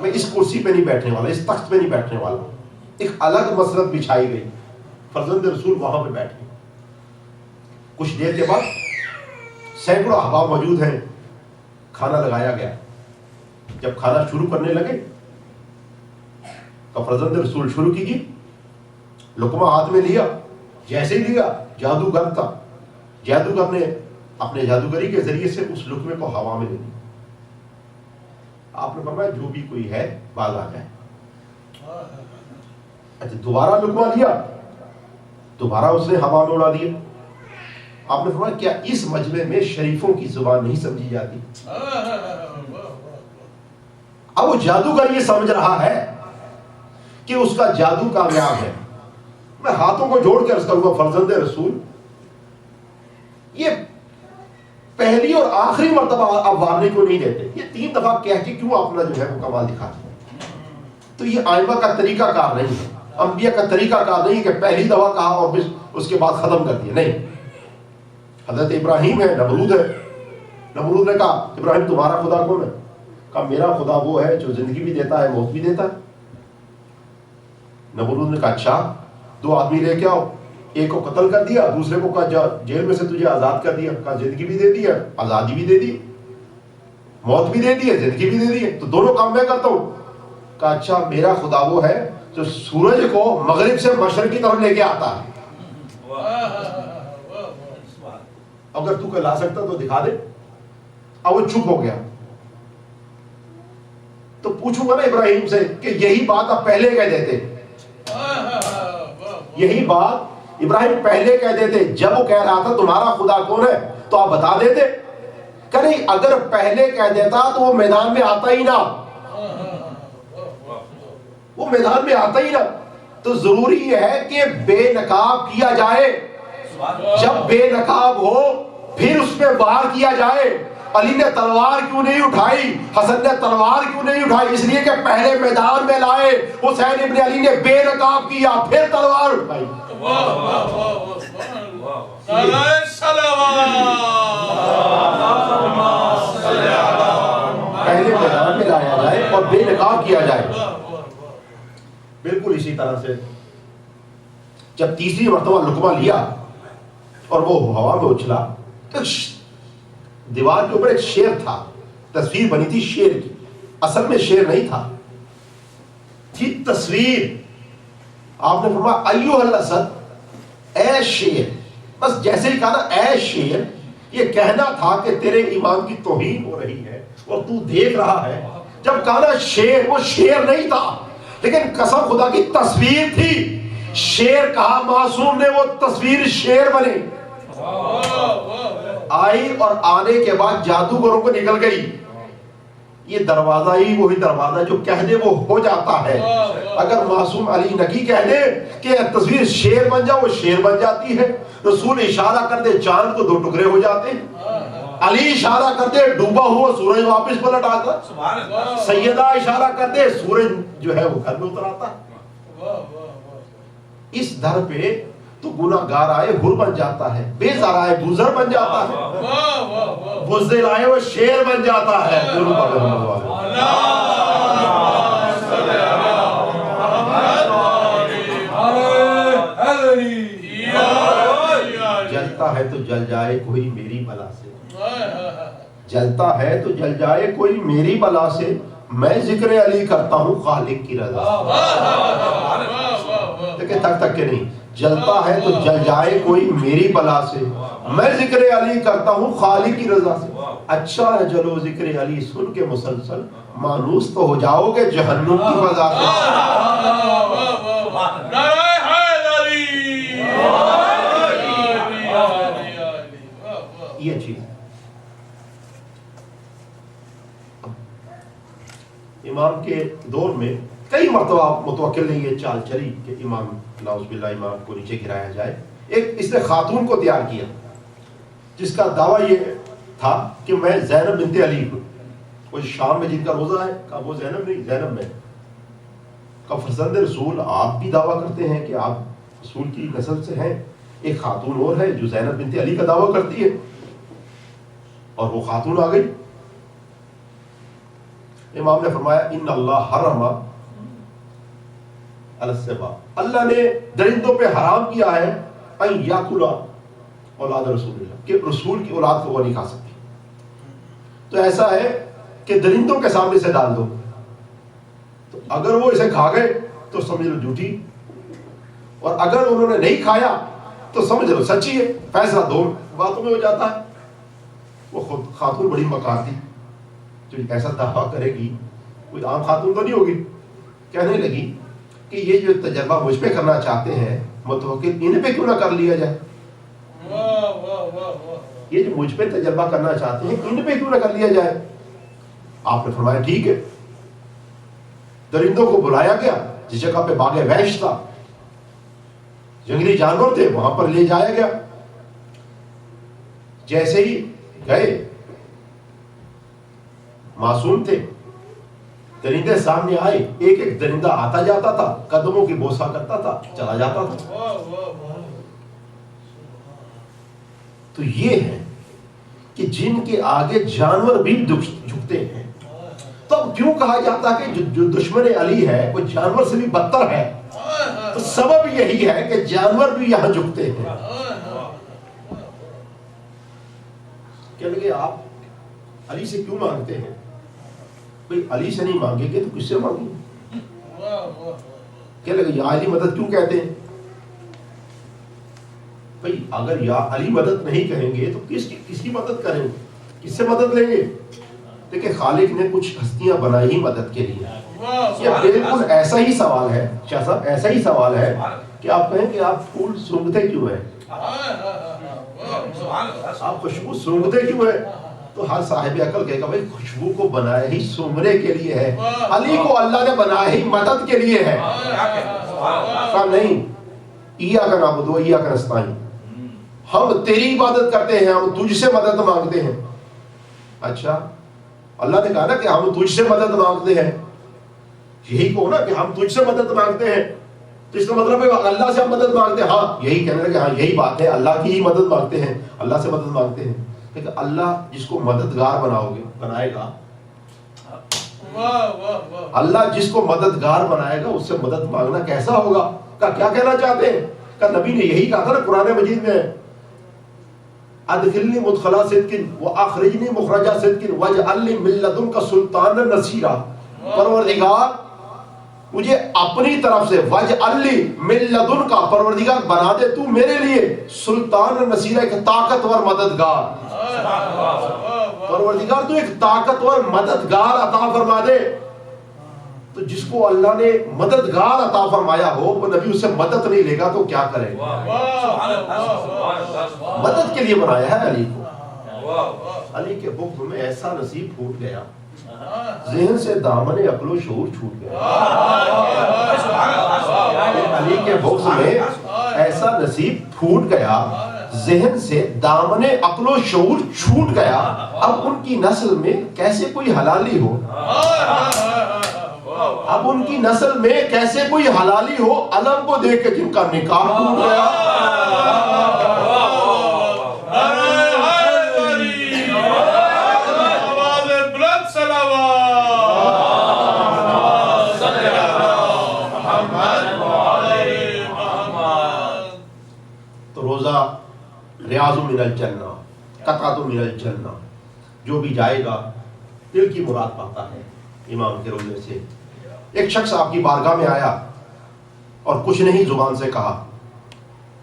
میں اس کرسی پہ نہیں بیٹھنے والا, اس تخت پہ نہیں بیٹھنے والا. ایک الگ مسرت بچھائی گئی. فرزند رسول وہاں پہ بیٹھے. کچھ دیر کے بعد سینکڑوں احباب موجود ہیں, کھانا لگایا گیا. جب کھانا شروع کرنے لگے تو فرزند رسول شروع کیجیے. لقمہ ہاتھ میں لیا, جیسے ہی لیا جادوگر تھا, جادوگر نے اپنے جادوگری کے ذریعے سے اس لقمے کو ہوا میں لے لیا. آپ نے فرمایا جو بھی کوئی ہے باز آ جائے. اچھا دوبارہ لقمہ لیا, دوبارہ اس نے ہوا میں اڑا دیا. آپ نے فرمایا کیا اس مجمع میں شریفوں کی زبان نہیں سمجھی جاتی؟ اب وہ جادوگر یہ سمجھ رہا ہے کہ اس کا جادو کامیاب ہے. میں ہاتھوں کو جوڑ کر اس کا فرزند رسول یہ پہلی اور آخری مرتبہ آپ وارننگ کو نہیں دیتے, یہ 3 دفعہ کہہ کے کیوں اپنا جو ہے وہ کمال دکھاتے. تو یہ آئمہ کا طریقہ کار نہیں ہے, انبیاء کا طریقہ کار نہیں کہ پہلی دفعہ کہا اور پھر اس کے بعد ختم کر دیا. نہیں, حضرت ابراہیم ہے, نمرود ہے. نمرود نے کہا ابراہیم تمہارا خدا کون ہے؟ کہا میرا خدا وہ ہے جو زندگی بھی دیتا ہے موت بھی دیتا ہے. نمرود نے کہا اچھا 2 آدمی لے کے آؤ, ایک کو قتل کر دیا, دوسرے کو کہا جیل میں سے تجھے آزاد کر دیا. کہا زندگی بھی دے دی ہے, آزادی بھی دے دی, موت بھی دے دی ہے, زندگی بھی دے دی ہے, تو دونوں کام میں کرتا ہوں. کہا اچھا میرا خدا وہ ہے جو سورج کو مغرب سے مشرق کی طرف لے کے آتا ہے. اگر تو کہ لا سکتا تو دکھا دے. اب وہ چپ ہو گیا. تو پوچھوں گا نا ابراہیم سے کہ یہی بات آپ پہلے کہہ دیتے, یہی بات ابراہیم پہلے کہہ دیتے جب وہ کہہ رہا تھا تمہارا خدا کون ہے, تو آپ بتا دیتے. کہ نہیں نہیں، اگر پہلے کہہ دیتا تو وہ میدان میں آتا ہی نہ، وہ میدان میں آتا ہی نہ۔ تو ضروری یہ ہے کہ بے نقاب کیا جائے، جب بے نقاب ہو پھر اس پہ وار کیا جائے۔ علی نے تلوار کیوں نہیں اٹھائی، حسن نے تلوار کیوں نہیں اٹھائی؟ اس لیے کہ پہلے میدان میں لائے، حسین ابن علی نے بے نقاب کیا پھر تلوار اٹھائی۔ پہلے میدان میں لایا جائے اور بے نقاب کیا جائے۔ بالکل اسی طرح سے جب تیسری مرتبہ لقمہ لیا اور وہ ہوا میں اچھلا، تو دیوار کے اوپر ایک شیر تھا، تصویر بنی تھی شیر کی، اصل میں شیر نہیں تھا، تھی تصویر۔ آپ نے فرمایا ایھا الاسد، اے شیر، بس جیسے ہی کہا نا اے شیر، یہ کہنا تھا کہ تیرے ایمان کی توہین ہو رہی ہے اور تو دیکھ رہا ہے۔ جب کہا نا شیر، وہ شیر نہیں تھا لیکن قسم خدا کی تصویر تھی۔ شیر کہا معصوم نے، وہ تصویر شیر بنی، آئی اور آنے کے بعد جادوگروں کو نکل گئی۔ یہ دروازہ ہی وہی دروازہ جو کہہ دے وہ ہو جاتا ہے۔ اگر معصوم علی نقی کہہ دے کہ تصویر شیر بن جا، وہ شیر بن جاتی ہے۔ رسول اشارہ کر دے چاند کو دو ٹکڑے ہو جاتے ہیں، علی اشارہ کر دے ڈوبا ہوا سورج واپس پلٹ آتا، سیدہ اشارہ کر دے سورج جو ہے وہ گھر میں اتر آتا۔ اس در پہ تو گناہگار آئے حر بن جاتا ہے، بے زار آئے بزر بن جاتا ہے، بزدل آئے وہ شیر بن جاتا ہے۔ جلتا ہے تو جل جائے کوئی میری بلا سے، جلتا ہے تو جل جائے کوئی میری بلا سے، میں ذکر علی کرتا ہوں خالق کی رضا سے۔ دیکھیں تک تک کے نہیں، جلتا ہے تو جل جائے کوئی میری بلا سے، میں ذکر علی کرتا ہوں خالق کی رضا سے۔ اچھا ہے جلو ذکر علی سن کے مسلسل، مانوس تو ہو جاؤ گے جہنم کی فضا سے۔ یہ چیز امام کے دور میں کئی مرتبہ متوکل نے یہ چال چلی کہ امام نعوذ باللہ امام کو نیچے گرایا جائے۔ ایک اس نے خاتون کو تیار کیا جس کا دعویٰ یہ تھا کہ میں زینب بنت علی ہوں، وہ شام میں جن کا روزہ ہے، کہا وہ زینب نہیں، زینب میں، کہا فرزند رسول آپ بھی دعویٰ کرتے ہیں کہ آپ رسول کی نسل سے ہیں، ایک خاتون اور ہے جو زینب بنت علی کا دعویٰ کرتی ہے، اور وہ خاتون آ گئی۔ امام نے فرمایا ان اللہ حرم علی السباع، اللہ نے درندوں پہ حرام کیا ہے ان یاکل اولاد رسول اللہ، کہ رسول کی اولاد کو وہ نہیں کھا سکتی۔ تو ایسا ہے کہ درندوں کے سامنے سے ڈال دو، تو اگر وہ اسے کھا گئے تو سمجھ لو جھوٹی، اور اگر انہوں نے نہیں کھایا تو سمجھ لو سچی ہے۔ فیصلہ دو باتوں میں ہو جاتا ہے۔ وہ خود خاتون بڑی مکار تھی جو ایسا دعویٰ کرے گی، کوئی عام خاتون تو نہیں ہوگی، کہنے لگی کہ یہ جو تجربہ مجھ پہ کرنا چاہتے ہیں متوکل، ان پہ کیوں نہ کر لیا جائے؟ یہ جو مجھ پہ تجربہ کرنا چاہتے ہیں ان پہ کیوں نہ کر لیا جائے؟ آپ نے فرمایا ٹھیک ہے۔ درندوں کو بلایا گیا، جس جگہ پہ باغ وحش تھا، جنگلی جانور تھے، وہاں پر لے جایا گیا۔ جیسے ہی گئے، معصوم تھے، درندے سامنے آئے، ایک ایک درندہ آتا جاتا تھا، قدموں کی بوسہ کرتا تھا، چلا جاتا تھا۔ تو یہ ہے کہ جن کے آگے جانور بھی جھکتے ہیں، تب کیوں کہا جاتا ہے کہ جو دشمن علی ہے وہ جانور سے بھی بدتر ہے؟ تو سبب یہی ہے کہ جانور بھی یہاں جھکتے ہیں۔ کیا لگے آپ علی سے کیوں مانگتے ہیں؟ بھئی علی سے نہیں مانگے گے تو کس سے مانگیں گے؟ کیا لگے یا علی مدد کیوں کہتے ہیں؟ بھئی اگر یا علی مدد نہیں کہیں گے تو کس کی مدد کریں گے؟ کس سے مدد لیں گے؟ دیکھیں خالق نے کچھ ہستیاں بنائی ہی مدد کے لیے۔ یہ بالکل ایسا ہی سوال ہے شاہ صاحب، ایسا ہی سوال ہے کہ آپ کہیں کہ آپ پھول سونگھتے کیوں ہیں؟ آپ خوشبو سونگھتے کیوں ہیں؟ تو ہر صاحب عقل کہے گا بھائی خوشبو کو بنایا ہی سومرے کے لیے ہے، علی کو اللہ نے بنایا ہی مدد کے لیے ہے۔ کہا نہیں، ایاک نعبد و ایاک نستعین، ہم تیری عبادت کرتے ہیں، ہم تجھ سے مدد مانگتے ہیں۔ اچھا اللہ نے کہا نا کہ ہم تجھ سے مدد مانگتے ہیں، یہی کہو نا کہ ہم تجھ سے مدد مانگتے ہیں، تو اس کا مطلب ہے اللہ سے ہم مدد مانگتے ہیں۔ ہاں یہی کہنے لگے، ہاں یہی بات ہے، اللہ کی ہی مدد مانگتے ہیں، اللہ سے مدد مانگتے ہیں۔ لیکن اللہ جس کو مددگار بنائے گا، اللہ جس کو مددگار بنائے گا اس سے مدد مانگنا کیسا ہوگا؟ کیا کہنا چاہتے ہیں؟ کہ نبی نے یہی کہا تھا نا قرآن مجید میں، ادخلنی مدخلا صدق واخرجنی مخرج صدق واجعل لی من لدنک سلطانا نصیرا، پروردگار مجھے اپنی طرف سے واجعل لی من لدنک، پروردگار بنا دے تو میرے لیے سلطان نصیرا، ایک طاقتور مددگار، پروردگار تو ایک طاقتور مددگار عطا فرما دے۔ تو جس کو اللہ نے مددگار عطا فرمایا ہو وہ نبی اس سے مدد نہیں لے گا تو کیا کرے؟ مدد کے لیے بنایا ہے علی کو۔ علی کے حکم میں ایسا نصیب پھوٹ گیا، ذہن سے دامن عقل و شعور چھوٹ گیا۔ علی کے حکم میں ایسا نصیب پھوٹ گیا، ذہن سے دامن عقل و شعور چھوٹ گیا۔ اب ان کی نسل میں کیسے کوئی حلالی ہو، اب ان کی نسل میں کیسے کوئی حلالی ہو علم کو دیکھ کے جن کا نکاح ٹوٹ گیا۔ تو روزہ ریاض من الجنہ، قطعۃ من الجنہ، جو بھی جائے گا دل کی مراد پاتا ہے۔ امام کے روزے سے ایک شخص آپ کی بارگاہ میں آیا اور کچھ نہیں زبان سے کہا،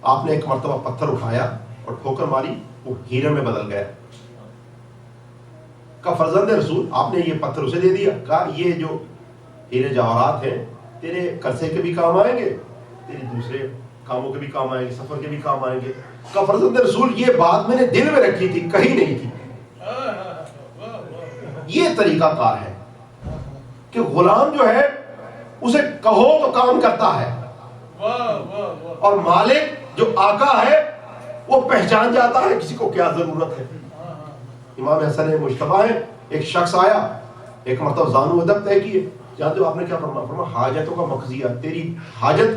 آپ نے ایک مرتبہ پتھر اٹھایا اور ٹھوکر ماری، وہ ہیرے میں بدل گیا۔ کہا فرزند رسول، آپ نے یہ پتھر اسے دے دیا؟ کہا یہ جو ہیرے جواہرات ہیں تیرے قرضے کے بھی کام آئیں گے، تیرے دوسرے کاموں کے بھی کام آئیں گے، سفر کے بھی کام آئیں گے۔ کہا فرزند رسول یہ بات میں نے دل میں رکھی تھی، کہیں نہیں تھی۔ یہ طریقہ کار ہے کہ غلام جو ہے اسے کہو تو کام کرتا ہے، اور مالک جو آقا ہے وہ پہچان جاتا ہے کسی کو کیا ضرورت ہے۔ امام حسن مجتبیٰ ہے، ایک شخص آیا، ایک مرتبہ زانو ادب طے کیے، جانتے ہو آپ نے کیا فرمایا؟ حاجتوں کا مقضیہ، تیری حاجت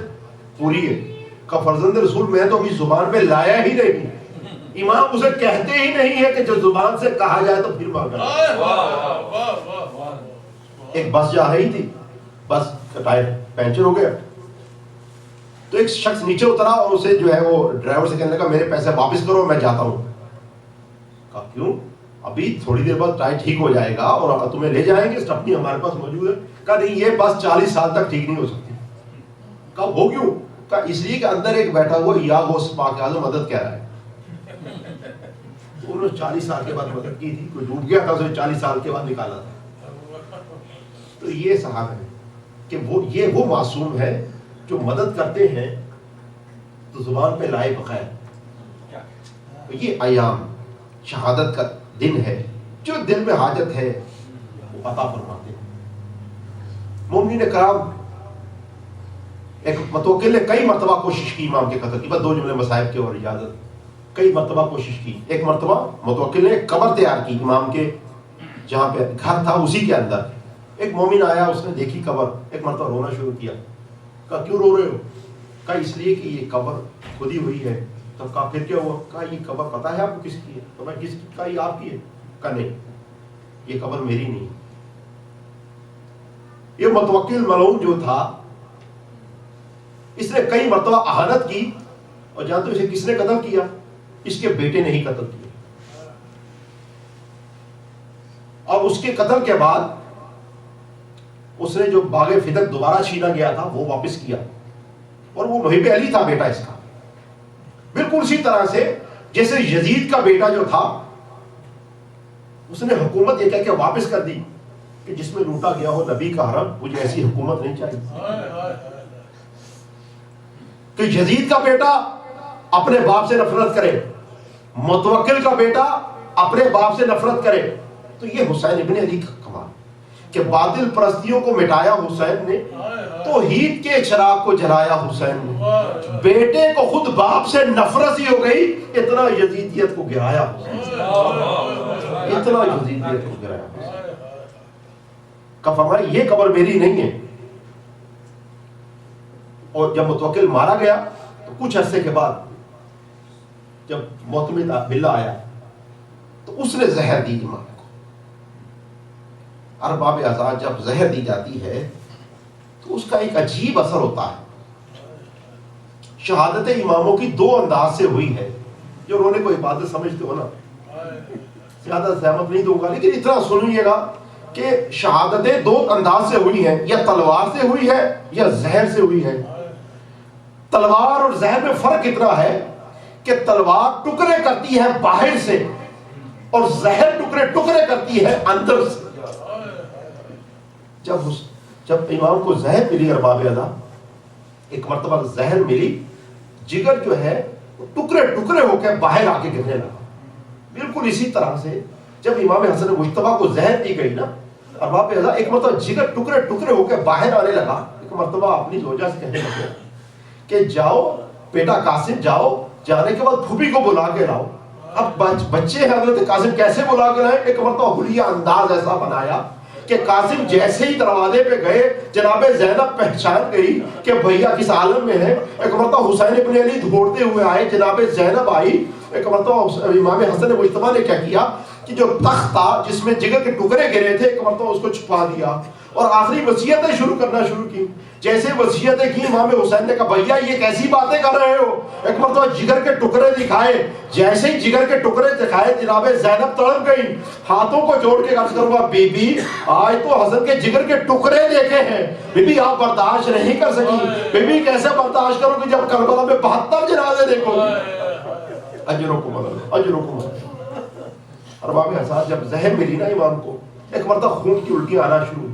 پوری ہے۔ کہ فرزند رسول میں تو ابھی زبان پہ لایا ہی نہیں، امام اسے کہتے ہی نہیں ہے کہ جو زبان سے کہا جائے تو پھر مانگا۔ ایک بس جا رہی تھی، بس کا ٹائر پنچر ہو گیا، تو ایک شخص نیچے اترا اور اسے جو ہے وہ ڈرائیور سے کہنے لگا میرے پیسے واپس کرو، میں جاتا ہوں۔ کہا کیوں؟ ابھی تھوڑی دیر بعد ٹائر ٹھیک ہو جائے گا اور تمہیں لے جائیں گے، اسٹپنی ہمارے پاس موجود ہے۔ کہا نہیں یہ بس 40 سال تک ٹھیک نہیں ہو سکتی۔ کہا وہ کیوں؟ کہا اس لیے کہ اندر ایک بیٹھا ہوا یا غوث پاک اعظم مدد کہہ رہا ہے۔ تو انہوں نے 40 سال کے بعد مدد کی تھی، کوئی ڈوب گیا تھا اسے 40 سال کے بعد نکالا تھا۔ تو یہ صحابہ ہے کہ وہ معصوم ہے جو مدد کرتے ہیں تو زبان پہ لائے بغیر۔ یہ ایام شہادت کا دن ہے، جو دل میں حاجت ہے وہ عطا فرماتے ہیں۔ مومنین کرام، ایک متوکل نے کئی مرتبہ کوشش کی امام کے قتل کی، بس 2 جملے مصائب کے اور اجازت، کئی مرتبہ کوشش کی۔ ایک مرتبہ متوکل نے ایک قبر تیار کی امام کے جہاں پہ گھر تھا اسی کے اندر۔ ایک مومن آیا، اس نے دیکھی قبر، ایک مرتبہ رونا شروع کیا۔ کہا کیوں رو رہے ہو؟ کہا اس لیے کہ یہ قبر کھودی ہوئی ہے۔ تو کہا پھر کیا ہوا؟ کہا یہ قبر پتہ ہے آپ کو کس کی ہے؟ تو میں کس کی؟ کہا یہ آپ کی ہے۔ کہا نہیں یہ قبر میری نہیں۔ یہ متوکل ملعون جو تھا اس نے کئی مرتبہ اہانت کی، اور جانتے ہو اسے کس نے قتل کیا؟ اس کے بیٹے نے ہی قتل کیا۔ اور اس کے قتل کے بعد اس نے جو باغ فدق دوبارہ چھینا گیا تھا وہ واپس کیا، اور وہ محب علی تھا بیٹا اس کا، بالکل اسی طرح سے جیسے یزید کا بیٹا جو تھا اس نے حکومت یہ کہہ کے واپس کر دی کہ جس میں لوٹا گیا ہو نبی کا حرم، مجھے ایسی حکومت نہیں چاہیے۔ کہ یزید کا بیٹا اپنے باپ سے نفرت کرے، متوکل کا بیٹا اپنے باپ سے نفرت کرے. تو یہ حسین ابن علی کا کمال کہ باطل پرستیوں کو مٹایا حسین نے, توحید کے چراغ کو جلایا حسین نے, بیٹے کو خود باپ سے نفرت ہی ہو گئی, اتنا یزیدیت کو گرایا حسین, اتنا یزیدیت کو گرایا حسین. کہ فرمایا یہ قبر میری نہیں ہے. اور جب متوکل مارا گیا تو کچھ عرصے کے بعد جب معتمد باللہ آیا تو اس نے زہر دی امام کو. ارباب اعزاز جب زہر دی جاتی ہے تو اس کا ایک عجیب اثر ہوتا ہے. شہادت اماموں کی دو انداز سے ہوئی ہے. جو انہوں نے کوئی عبادت سمجھتے ہو نا, زیادہ زحمت نہیں دوں گا لیکن اتنا سنیے گا کہ شہادتیں دو انداز سے ہوئی ہیں, یا تلوار سے ہوئی ہے یا زہر سے ہوئی ہے. تلوار اور زہر میں فرق اتنا ہے کہ تلوار ٹکڑے کرتی ہے باہر سے اور زہر ٹکڑے ٹکڑے کرتی ہے اندر سے. جب امام کو زہر ملی ارباب ادا, ایک مرتبہ زہر ملی, جگر جو ہے ٹکڑے ٹکڑے ہو کے باہر آ کے گرنے لگا. بالکل اسی طرح سے جب امام حسن مجتبیٰ کو زہر دی گئی نا ارباب ادا, ایک مرتبہ جگر ٹکڑے ٹکڑے ہو کے باہر آنے لگا. ایک مرتبہ اپنی زوجہ سے کہنے لگے کہ جاؤ بیٹا قاسم, جاؤ, جانے کے بعد پھوپھی کو بلا کے لاؤ. اب بچے ہیں حضرت قاسم کیسے بلا کے لائیں؟ ایک مرتبہ حلیہ انداز ایسا بنایا کہ قاسم جیسے ہی دروازے پہ گئے جناب زینب پہچان گئی کہ بھیا کس عالم میں ہے. ایک مرتبہ حسین ابن علی دوڑتے ہوئے آئے, جناب زینب آئی. ایک مرتبہ امام حسن مجتبیٰ نے کیا کیا کہ جو تخت تھا جس میں جگر کے ٹکڑے گرے تھے, ایک مرتبہ اس کو چھپا دیا اور آخری وصیتیں شروع کرنا شروع کی. جیسے وصیتیں کی امام حسین نے کہا بھیا یہ کیسی باتیں کر رہے ہو؟ ایک مرتبہ جگر کے ٹکڑے دکھائے. جیسے ہی جگر کے ٹکڑے دکھائے جناب زینب تڑپ گئی, ہاتھوں کو جوڑ کے عرض کروں بی بی آج تو حسن کے جگر کے ٹکڑے دیکھے ہیں. بی بی آپ برداشت نہیں کر سکی. بی بی کیسے برداشت کرو کہ جب کربلا میں 72 جنازے دیکھو. اجرکم اللہ اجرکم اللہ. ارباب احساس جب زہر ملی نا امام کو, ایک مرتبہ خون کی الٹی آنا شروع ہوئی.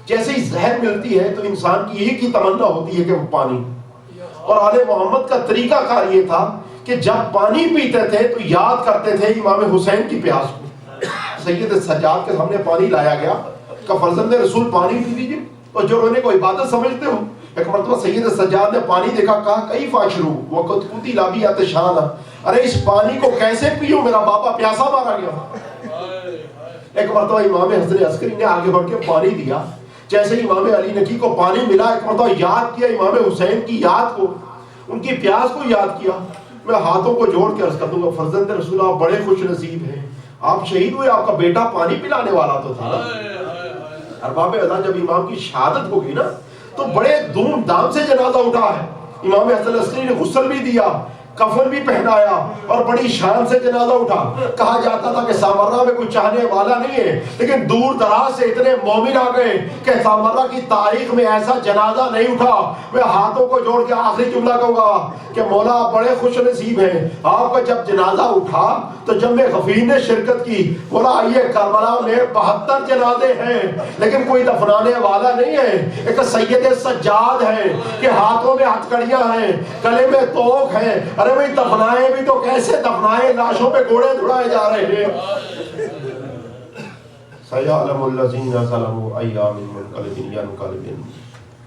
جیسے ہی زہر ملتی ہے تو انسان کی یہی کی تمنا ہوتی ہے کہ وہ پانی. اور آل محمد کا طریقہ کار یہ تھا کہ جب پانی پیتے تھے تو یاد کرتے تھے امام حسین کی پیاس کو. سید سجاد کے سامنے پانی لایا گیا کہ فرزند رسول پانی پی لیجیے, اور جو انہوں نے کوئی عبادت سمجھتے ہو. ایک مرتبہ سید سجاد نے پانی دیکھا, کہا کئی فاشرو وقت کوتی لابی آتشان, ارے اس پانی کو کیسے پیوں, میرا بابا پیاسا مارا گیا. ایک مرتبہ امام حسن عسکری نے آگے بڑھ کے پانی دیا. جیسے امام علی نقی کو پانی ملا, ایک مرتبہ یاد کیا امام حسین کی یاد کو, ان کی پیاس کو یاد کیا. میں ہاتھوں کو جوڑ کے عرض کر دوں گا فرزند رسول آپ بڑے خوش نصیب ہیں, آپ شہید ہوئے, آپ کا بیٹا پانی پلانے والا تو تھا. ارباب ادا جب امام کی شہادت ہو گئی نا تو بڑے دھوم دھام سے جنازہ اٹھا ہے. امام حسن عسکری نے غسل بھی دیا, کفن بھی پہنایا اور بڑی شان سے جنازہ اٹھا. کہا جاتا تھا کہ سامرہ میں کوئی چاہنے والا نہیں ہے, لیکن دور دراز سے اتنے مومن آ گئے کہ سامرہ کی تاریخ میں ایسا جنازہ نہیں اٹھا. میں ہاتھوں کو جوڑ کے آخری جملہ کہوں گا کہ مولا آپ بڑے خوش نصیب ہیں, آپ کا جب جنازہ اٹھا تو جب میں غفیر نے شرکت کی. بولا آئیے کربلا میں 72 جنازے ہیں لیکن کوئی دفنانے والا نہیں ہے. ایک سید سجاد ہے کہ ہاتھوں میں ہتھکڑیاں ہیں, گلے میں توق ہیں. ارے بھائی دفنائے بھی تو کیسے دفنائے, لاشوں پہ گھوڑے دھڑائے جا رہے ہیں. سیعلم الذین ظلموا ایام منقلب ینقلبون.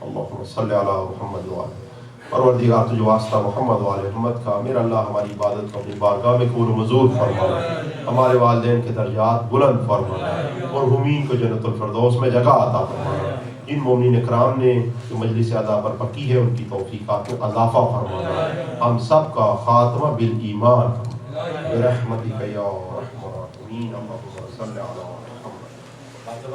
اللہم صلی علی محمد وعلی. پروردگار تجھے واسطہ محمد وعلی محمد کا. میرا اللہ ہماری عبادت کو اپنی بارگاہ میں قبول و منظور فرما, ہمارے والدین کے درجات بلند فرما, اور مرحومین کو جنت الفردوس میں جگہ عطا فرما. ان مومنین اکرام نے جو مجلس ادا پر پکی ہے ان کی توفیقات میں اضافہ فرمانا. ہم سب کا خاتمہ بالایمان برحمتک یا ارحم الراحمین. اللہم صلی علی محمد.